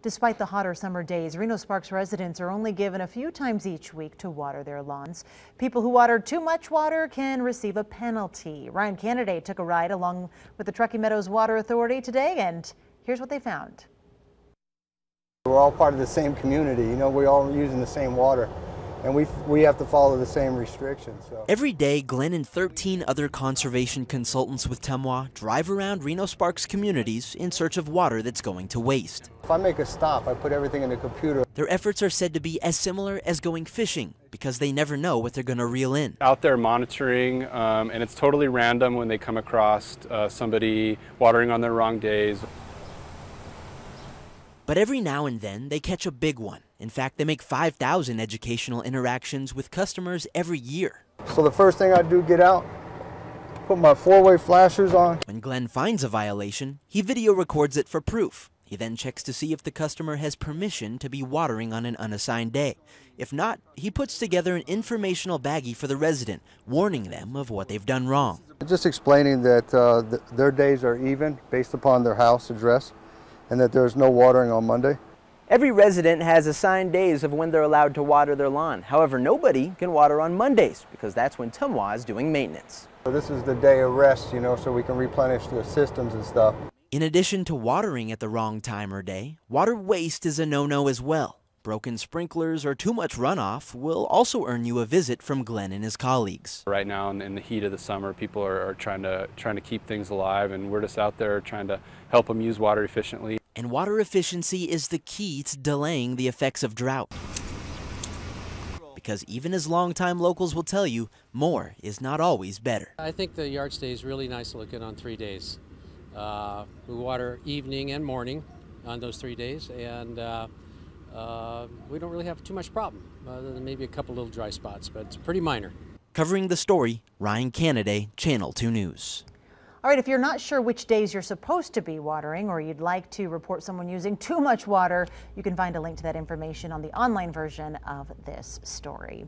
Despite the hotter summer days, Reno Sparks residents are only given a few times each week to water their lawns. People who water too much water can receive a penalty. Ryan Candidate took a ride along with the Truckee Meadows Water Authority today, and here's what they found. We're all part of the same community, we're all using the same water, and we have to follow the same restrictions. So. Every day, Glenn and 13 other conservation consultants with TMWA drive around Reno Sparks communities in search of water that's going to waste. If I make a stop, I put everything in the computer. Their efforts are said to be as similar as going fishing because they never know what they're going to reel in. Out there monitoring, and it's totally random when they come across somebody watering on their wrong days. But every now and then, they catch a big one. In fact, they make 5,000 educational interactions with customers every year. So the first thing I do, get out, put my four-way flashers on. When Glenn finds a violation, he video records it for proof. He then checks to see if the customer has permission to be watering on an unassigned day. If not, he puts together an informational baggie for the resident, warning them of what they've done wrong. Just explaining that their days are even based upon their house address, and that there's no watering on Monday. Every resident has assigned days of when they're allowed to water their lawn. However, nobody can water on Mondays because that's when TMWA is doing maintenance. So this is the day of rest, so we can replenish the systems and stuff. In addition to watering at the wrong time or day, water waste is a no-no as well. Broken sprinklers or too much runoff will also earn you a visit from Glenn and his colleagues. Right now, in the heat of the summer, people are trying to keep things alive, and we're just out there trying to help them use water efficiently. And water efficiency is the key to delaying the effects of drought. Because even as longtime locals will tell you, more is not always better. I think the yard stays really nice looking on 3 days. We water evening and morning on those 3 days, and we don't really have too much problem, other than maybe a couple little dry spots, but it's pretty minor. Covering the story, Ryan Candidate, Channel 2 News. All right, if you're not sure which days you're supposed to be watering, or you'd like to report someone using too much water, you can find a link to that information on the online version of this story.